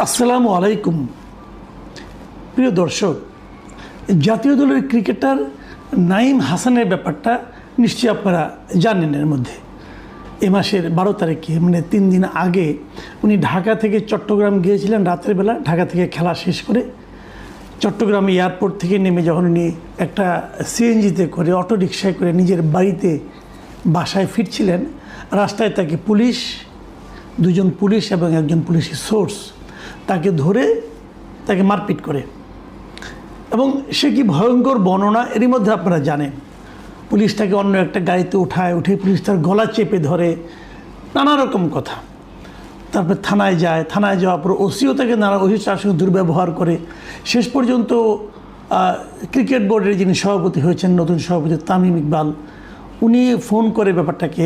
আসসালামু আলাইকুম। প্রিয় দর্শক, জাতীয় দলের ক্রিকেটার নাঈম হাসানের ব্যাপারটা নিশ্চয়ই আপনারা জানেন। এর মধ্যে এ মাসের 12 তারিখে মানে 3 দিন আগে উনি ঢাকা থেকে চট্টগ্রাম গিয়েছিলেন। রাতের বেলা ঢাকা থেকে খেলা শেষ করে চট্টগ্রাম এয়ারপোর্ট থেকে নেমে যখন উনি একটা সিএনজিতে করে অটো রিকশায় করে নিজের বাড়িতে বাসায় ফিরছিলেন, রাস্তায় তাকে পুলিশ, দুজন পুলিশ এবং একজন পুলিশের সোর্স তাকে ধরে তাকে মারপিট করে। এবং সে কি ভয়ঙ্কর বর্ণনা এরই মধ্যে আপনারা জানেন। পুলিশ তাকে অন্য একটা গাড়িতে উঠে পুলিশ তার গলা চেপে ধরে, নানা রকম কথা। তারপর থানায় যায়, থানায় যাওয়ার পর ওসিও তাকে তার সঙ্গে দুর্ব্যবহার করে। শেষ পর্যন্ত ক্রিকেট বোর্ডের যিনি সভাপতি হয়েছেন, নতুন সভাপতি তামিম ইকবাল, উনি ফোন করে ব্যাপারটাকে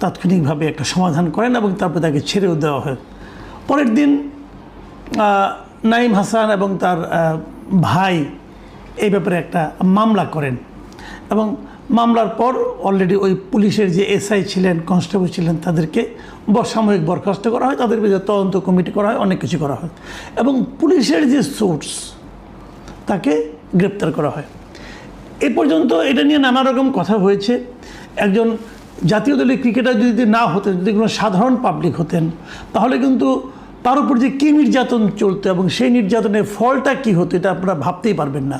তাৎক্ষণিকভাবে একটা সমাধান করেন এবং তারপর তাকে ছেড়েও দেওয়া হয়। পরের দিন নাঈম হাসান এবং তার ভাই এই ব্যাপারে একটা মামলা করেন এবং মামলার পর অলরেডি ওই পুলিশের যে এসআই ছিলেন, কনস্টেবল ছিলেন, তাদেরকে সাময়িক বরখাস্ত করা হয়, তাদের বিরুদ্ধে তদন্ত কমিটি করা হয়, অনেক কিছু করা হয় এবং পুলিশের যে সোর্স তাকে গ্রেপ্তার করা হয়। এ পর্যন্ত এটা নিয়ে নানা রকম কথা হয়েছে। একজন জাতীয় দলের ক্রিকেটার যদি না হতেন, যদি কোনো সাধারণ পাবলিক হতেন, তাহলে কিন্তু তার উপর যে কী নির্যাতন চলতো এবং সেই নির্যাতনের ফলটা কী হতো এটা আপনারা ভাবতেই পারবেন না।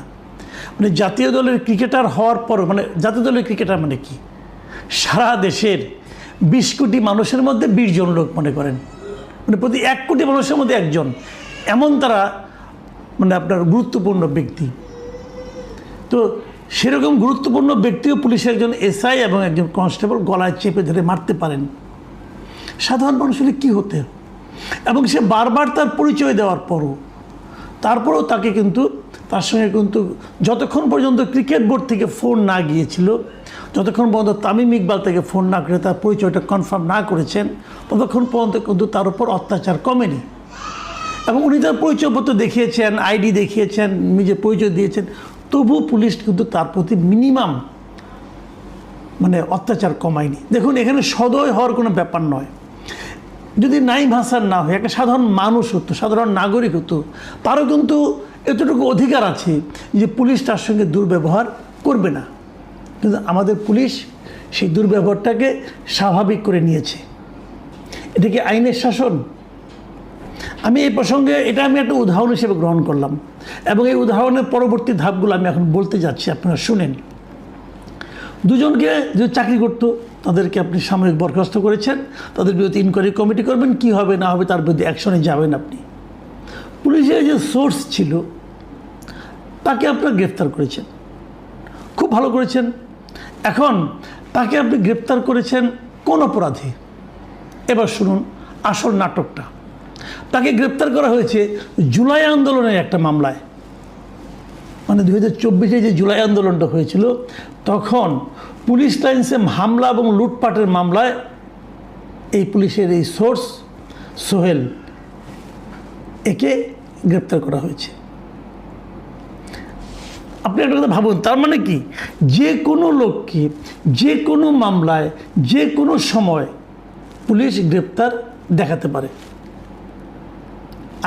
মানে জাতীয় দলের ক্রিকেটার হওয়ার পর, মানে জাতীয় দলের ক্রিকেটার মানে কি, সারা দেশের 20 কোটি মানুষের মধ্যে 20 জন লোক মনে করেন, মানে প্রতি 1 কোটি মানুষের মধ্যে একজন, এমন তারা মানে আপনার গুরুত্বপূর্ণ ব্যক্তি। তো সেরকম গুরুত্বপূর্ণ ব্যক্তিও পুলিশের একজন এসআই এবং একজন কনস্টেবল গলায় চেপে ধরে মারতে পারেন। সাধারণ মানুষের কী হতে, এবং সে বারবার তার পরিচয় দেওয়ার পরও তারপরেও তাকে কিন্তু তার সঙ্গে কিন্তু যতক্ষণ পর্যন্ত ক্রিকেট বোর্ড থেকে ফোন না গিয়েছিল, যতক্ষণ পর্যন্ত তামিম ইকবাল থেকে ফোন না করে তার পরিচয়টা কনফার্ম না করেছেন, ততক্ষণ পর্যন্ত কিন্তু তার উপর অত্যাচার কমেনি। এবং উনি তার পরিচয়পত্র দেখিয়েছেন, আইডি দেখিয়েছেন, নিজের পরিচয় দিয়েছেন, তবুও পুলিশ কিন্তু তার প্রতি মিনিমাম মানে অত্যাচার কমায়নি। দেখুন, এখানে সদয় হওয়ার কোনো ব্যাপার নয়। যদি নাঈম হাসান না হয়, একটা সাধারণ মানুষ হতো, সাধারণ নাগরিক হতো, তারও কিন্তু এতটুকু অধিকার আছে যে পুলিশ তার সঙ্গে দুর্ব্যবহার করবে না। কিন্তু আমাদের পুলিশ সেই দুর্ব্যবহারটাকে স্বাভাবিক করে নিয়েছে। এটা কি আইনের শাসন? আমি এই প্রসঙ্গে এটা আমি একটা উদাহরণ হিসেবে গ্রহণ করলাম এবং এই উদাহরণের পরবর্তী ধাপগুলো আমি এখন বলতে যাচ্ছি, আপনারা শুনেন। দুজনকে যে চাকরি করতো তাদেরকে আপনি সাময়িক বরখাস্ত করেছেন, তাদের বিরুদ্ধে ইনকোয়ারি কমিটি করবেন, কি হবে না হবে তার বিরুদ্ধে অ্যাকশনে যাবেন আপনি। পুলিশের যে সোর্স ছিল তাকে আপনারা গ্রেফতার করেছেন, খুব ভালো করেছেন। এখন তাকে আপনি গ্রেফতার করেছেন কোন অপরাধে? এবার শুনুন আসল নাটকটা। তাকে গ্রেপ্তার করা হয়েছে জুলাই আন্দোলনের একটা মামলায়। মানে 2024-এ যে জুলাই আন্দোলনটা হয়েছিল, তখন পুলিশ লাইন্সে হামলা এবং লুটপাটের মামলায় এই পুলিশের এই সোর্স সোহেল, একে গ্রেপ্তার করা হয়েছে। আপনি একটা কথা ভাবুন, তার মানে কি, যে কোনো লোককে যে কোনো মামলায় যে কোনো সময় পুলিশ গ্রেপ্তার দেখাতে পারে।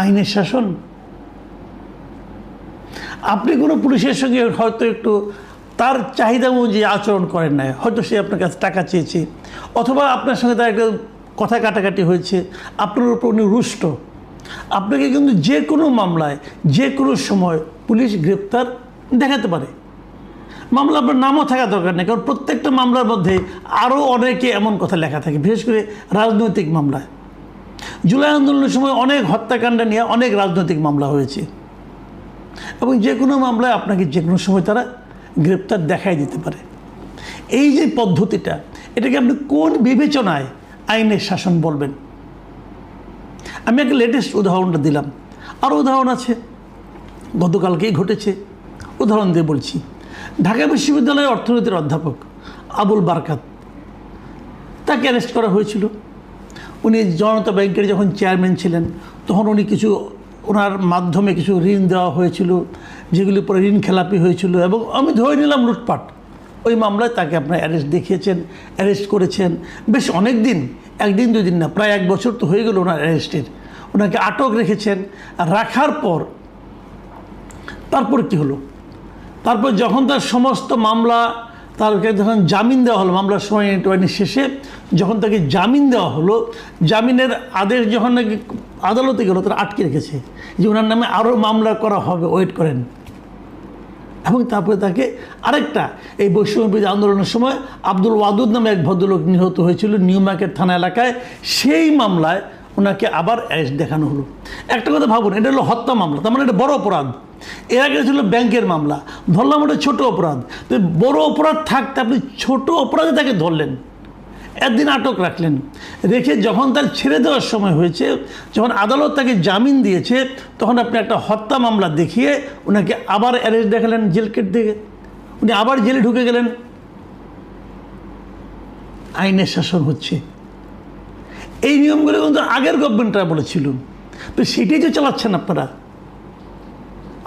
আইনের শাসন। আপনি কোনো পুলিশের সঙ্গে হয়তো একটু তার চাহিদা অনুযায়ী আচরণ করেন না, হয়তো সে আপনার কাছে টাকা চেয়েছে, অথবা আপনার সঙ্গে তার একটা কথা কাটাকাটি হয়েছে, আপনার উপর উনি রুষ্ট, আপনাকে কিন্তু যে কোনো মামলায় যে কোনো সময় পুলিশ গ্রেপ্তার দেখাতে পারে। মামলা আপনার নামও থাকা দরকার নেই, কারণ প্রত্যেকটা মামলার মধ্যে আরও অনেকে এমন কথা লেখা থাকে, বিশেষ করে রাজনৈতিক মামলায়। জুলাই আন্দোলনের সময় অনেক হত্যাকাণ্ড নিয়ে অনেক রাজনৈতিক মামলা হয়েছে এবং যে কোনো মামলায় আপনাকে যে কোনো সময় তারা গ্রেপ্তার দেখাই দিতে পারে। এই যে পদ্ধতিটা, এটাকে আপনি কোন বিবেচনায় আইনের শাসন বলবেন? আমি একটা লেটেস্ট উদাহরণটা দিলাম, আরও উদাহরণ আছে, গতকালকেই ঘটেছে, উদাহরণ দিয়ে বলছি। ঢাকা বিশ্ববিদ্যালয়ের অর্থনীতির অধ্যাপক আবুল বারকাত, তাকে অ্যারেস্ট করা হয়েছিল। উনি জনতা ব্যাংকের যখন চেয়ারম্যান ছিলেন, তখন উনি ওনার মাধ্যমে কিছু ঋণ দেওয়া হয়েছিল, যেগুলি পরে ঋণ খেলাপি হয়েছিল এবং আমি ধরে নিলাম লুটপাট। ওই মামলায় তাকে আপনার অ্যারেস্ট দেখিয়েছেন, অ্যারেস্ট করেছেন বেশ অনেক দিন, একদিন দুই দিন না, প্রায় 1 বছর তো হয়ে গেল ওনার অ্যারেস্টের। ওনাকে আটক রেখেছেন। রাখার পর তারপর কি হলো? তারপর যখন তার সমস্ত মামলা, তাকে যখন জামিন দেওয়া হলো, মামলার শুনানি শেষে যখন তাকে জামিন দেওয়া হলো, জামিনের আদেশ যখন নাকি আদালতে গেল, তারা আটকে রেখেছে যে ওনার নামে আরও মামলা করা হবে, ওয়েট করেন। এবং তারপরে তাকে আরেকটা, এই বৈষম্যবিরোধী আন্দোলনের সময় আব্দুল ওয়াদুদ নামে এক ভদ্রলোক নিহত হয়েছিল নিউ মার্কেট থানা এলাকায়, সেই মামলায় ওনাকে আবার অ্যারেস্ট দেখানো হলো। একটা কথা ভাবুন, এটা হলো হত্যা মামলা, তার মানে এটা বড় অপরাধ। এর আগে ছিল ব্যাংকের মামলা, ধরলাম ওটা ছোট অপরাধ। তো বড় অপরাধ থাকতে আপনি ছোট অপরাধে তাকে ধরলেন, একদিন আটক রাখলেন, রেখে যখন তার ছেড়ে দেওয়ার সময় হয়েছে, যখন আদালত তাকে জামিন দিয়েছে, তখন আপনি একটা হত্যা মামলা দেখিয়ে ওনাকে আবার অ্যারেস্ট দেখালেন, জেল কেট থেকে উনি আবার জেলে ঢুকে গেলেন। আইনের শাসন হচ্ছে, এই নিয়মগুলো কিন্তু আগের গভর্নমেন্টরা বলেছিল, তো সেটাই তো চালাচ্ছেন আপনারা।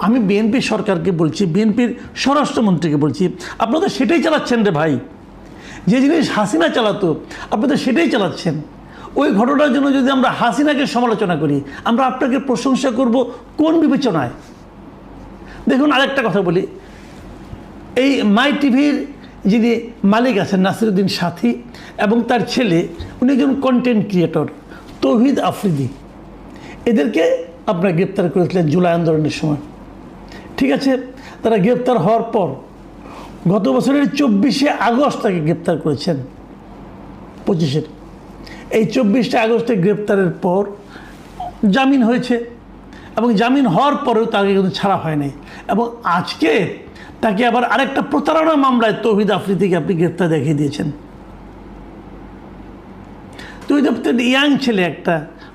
আমি বিএনপি সরকারকে বলছি, বিএনপির স্বরাষ্ট্রমন্ত্রীকে বলছি, আপনারা সেটাই চালাচ্ছেন রে ভাই। যে জিনিস হাসিনা চালাতো আপনাদের সেটাই চালাচ্ছেন। ওই ঘটনার জন্য যদি আমরা হাসিনাকে সমালোচনা করি, আমরা আপনাকে প্রশংসা করব কোন বিবেচনায়? দেখুন, আরেকটা কথা বলি, এই মাই টিভির যিনি মালিক আছেন নাসিরুদ্দিন সাথী এবং তার ছেলে, উনি একজন কন্টেন্ট ক্রিয়েটর, তৌহিদ আফ্রিদি, এদেরকে আপনারা গ্রেপ্তার করেছিলেন জুলাই আন্দোলনের সময়। ঠিক আছে, তারা গ্রেপ্তার হওয়ার পর গত বছরের 24শে আগস্ট তাকে গ্রেপ্তার করেছেন, 25-এর। এই 24শে আগস্টে গ্রেপ্তারের পর জামিন হয়েছে, এবং জামিন হওয়ার পরেও তাকে কিন্তু ছাড়া হয়নি। এবং আজকে তাকে আবার আরেকটা প্রতারণা মামলায় তৌহিদ আফ্রিদিকে আপনি গ্রেপ্তার দেখিয়ে দিয়েছেন। তৌহিদ আফ্রিদি ইয়াং ছেলে, একটা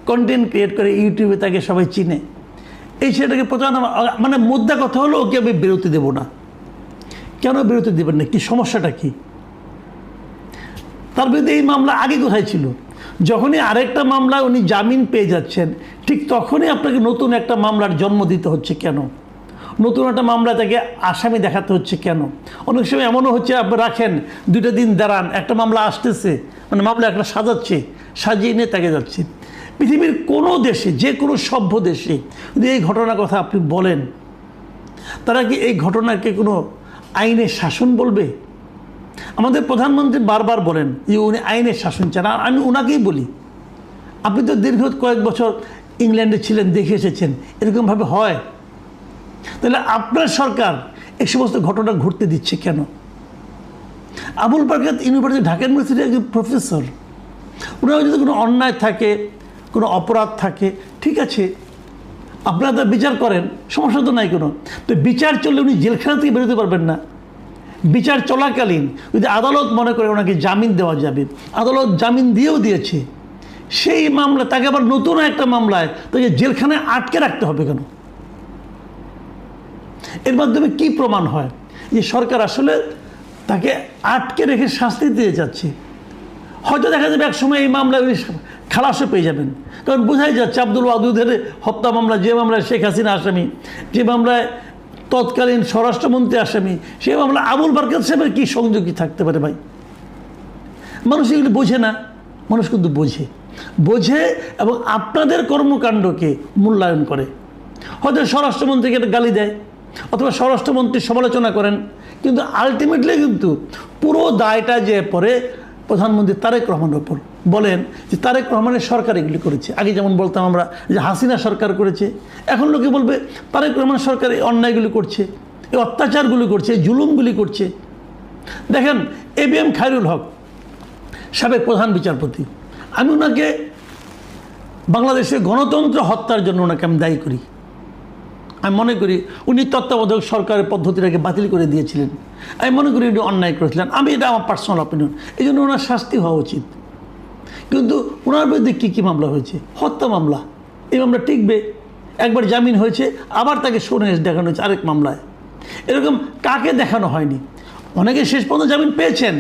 কন্টেন্ট ক্রিয়েট করে ইউটিউবে, তাকে সবাই চিনে। এই ছেলেটাকে প্রতারণা, মানে মুদ্রা কথা হলো ওকে আমি বিরতি দেবো না। কেন বিরতি দেবেন না? কি সমস্যাটা কি? তার বিরুদ্ধে এই মামলা আগে কোথায় ছিল? যখনই আরেকটা মামলায় উনি জামিন পেয়ে যাচ্ছেন, ঠিক তখনই আপনাকে নতুন একটা মামলার জন্ম দিতে হচ্ছে কেন? নতুন একটা মামলা তাকে আসামি দেখাতে হচ্ছে কেন? অনেক সময় এমনও হচ্ছে, আপনি রাখেন 2টা দিন দাঁড়ান, একটা মামলা আসতেছে, মানে মামলা একটা সাজাচ্ছে, সাজিয়ে নিয়ে তাকে যাচ্ছে। পৃথিবীর কোনো দেশে, যে কোনো সভ্য দেশে যদি এই ঘটনার কথা আপনি বলেন, তারা কি এই ঘটনাকে কোনো আইনের শাসন বলবে? আমাদের প্রধানমন্ত্রী বারবার বলেন যে উনি আইনের শাসন চান, আর আমি ওনাকেই বলি, আপনি তো দীর্ঘ কয়েক বছর ইংল্যান্ডে ছিলেন, দেখে এসেছেন, এরকমভাবে হয়? তাহলে আপনার সরকার এই সমস্ত ঘটনা ঘটতে দিচ্ছে কেন? আবুল বারকাত ইউনিভার্সিটি, ঢাকা ইউনিভার্সিটির একজন প্রফেসর, ওনার যদি কোনো অন্যায় থাকে, কোনো অপরাধ থাকে, ঠিক আছে, আপনারা তা বিচার করেন, সমস্যা তো নাই কোনো। তো বিচার চললে উনি জেলখানা থেকে বেরোতে পারবেন না। বিচার চলাকালীন যদি আদালত মনে করে ওনাকে জামিন দেওয়া যাবে, আদালত জামিন দিয়েও দিয়েছে, সেই মামলা তাকে আবার নতুন একটা মামলায় তাকে জেলখানায় আটকে রাখতে হবে কেন? এর মাধ্যমে কি প্রমাণ হয় যে সরকার আসলে তাকে আটকে রেখে শাস্তি দিয়ে যাচ্ছে? হয়তো দেখা যাবে এক সময় এই মামলায় উনি খালাসও পেয়ে যাবেন, কারণ বোঝাই যাচ্ছে আব্দুল ওয়াদুদের হত্যা মামলা, যে মামলায় শেখ হাসিনা আসামি, যে মামলায় তৎকালীন স্বরাষ্ট্রমন্ত্রী আসামি, সেই মামলা আবুল বারকাত সাহেবের কী সংযোগী থাকতে পারে ভাই? মানুষ এগুলি বোঝে না, মানুষ কিন্তু বোঝে এবং আপনাদের কর্মকাণ্ডকে মূল্যায়ন করে। হয়তো স্বরাষ্ট্রমন্ত্রীকে একটা গালি দেয় অথবা স্বরাষ্ট্রমন্ত্রীর সমালোচনা করেন, কিন্তু আলটিমেটলি কিন্তু পুরো দায়টা যে পড়ে প্রধানমন্ত্রী তারেক রহমানের ওপর। বলেন যে তারেক রহমানের সরকার এগুলি করেছে। আগে যেমন বলতাম আমরা যে হাসিনা সরকার করেছে, এখন লোকে বলবে তারেক রহমান সরকার এই অন্যায়গুলি করছে, এই অত্যাচারগুলি করছে, এই জুলুমগুলি করছে। দেখেন, ABM খায়রুল হক সাবেক প্রধান বিচারপতি, আমি ওনাকে বাংলাদেশের গণতন্ত্র হত্যার জন্য ওনাকে আমি দায়ী করি। আমি মনে করি উনি তত্ত্বাবধায়ক সরকারের পদ্ধতিটাকে বাতিল করে দিয়েছিলেন, আমি মনে করি উনি অন্যায় করেছিলেন। এটা আমার পার্সোনাল অপিনিয়ন, এই জন্য ওনার শাস্তি হওয়া উচিত। কিন্তু ওনার বিরুদ্ধে কী মামলা হয়েছে? হত্যা মামলা। এই মামলা টিকবে? একবার জামিন হয়েছে, আবার তাকে শুনানি দেখানো হয়েছে আরেক মামলায়। এরকম কাকে দেখানো হয়নি? অনেকে শেষ পর্যন্ত জামিন পেয়েছেন,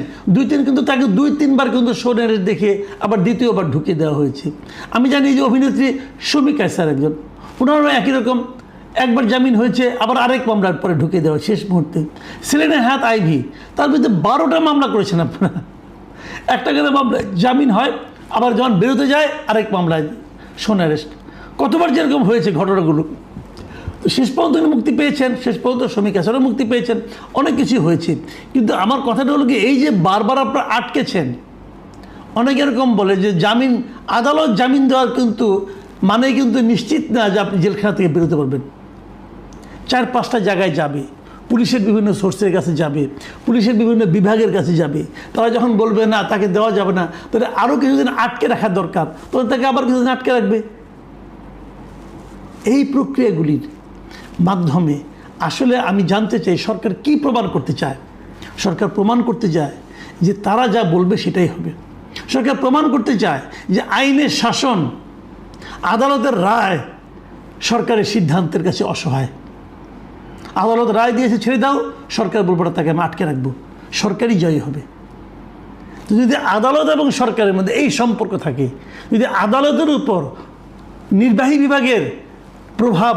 কিন্তু তাকে 2-3 বার কিন্তু শুনানি দেখে আবার দ্বিতীয়বার ঢুকিয়ে দেওয়া হয়েছে। আমি জানি যে অভিনেত্রী শমিকা স্যার একজন, ওনারও একই রকম, একবার জামিন হয়েছে, আবার আরেক মামলার পরে ঢুকিয়ে দেওয়া শেষ মুহূর্তে। সেলিনা হায়াত আইভি, তার বিরুদ্ধে 12টা মামলা করেছেন আপনারা। একটা করে মামলা জামিন হয়, আবার যখন বেরোতে যায় আরেক মামলায় সোন অ্যারেস্ট। কতবার যেরকম হয়েছে ঘটনাগুলো। তো শেষ পর্যন্ত উনি মুক্তি পেয়েছেন, শেষ পর্যন্ত শমীক হাসানও মুক্তি পেয়েছেন, অনেক কিছু হয়েছে। কিন্তু আমার কথাটা হলো কি, এই যে বারবার আপনারা আটকেছেন, অনেকে এরকম বলে যে জামিন, আদালত জামিন দেওয়ার কিন্তু মানে কিন্তু নিশ্চিত না যে আপনি জেলখানা থেকে বেরোতে পারবেন। 4-5টা জায়গায় যাবে, পুলিশের বিভিন্ন সোর্সের কাছে যাবে, পুলিশের বিভিন্ন বিভাগের কাছে যাবে। তারা যখন বলবে না তাকে দেওয়া যাবে না, তাহলে আরও কিছুদিন আটকে রাখা দরকার, তখন তাকে আবার কিছুদিন আটকে রাখবে। এই প্রক্রিয়াগুলির মাধ্যমে আসলে আমি জানতে চাই সরকার কি প্রমাণ করতে চায়। সরকার প্রমাণ করতে চায় যে তারা যা বলবে সেটাই হবে। সরকার প্রমাণ করতে চায় যে আইনের শাসন, আদালতের রায় সরকারের সিদ্ধান্তের কাছে অসহায়। আদালত রায় দিয়েছে ছেড়ে দাও, সরকার বলবো না তাকে আমি আটকে রাখবো, সরকারই জয়ী হবে। তো যদি আদালত এবং সরকারের মধ্যে এই সম্পর্ক থাকে, যদি আদালতের উপর নির্বাহী বিভাগের প্রভাব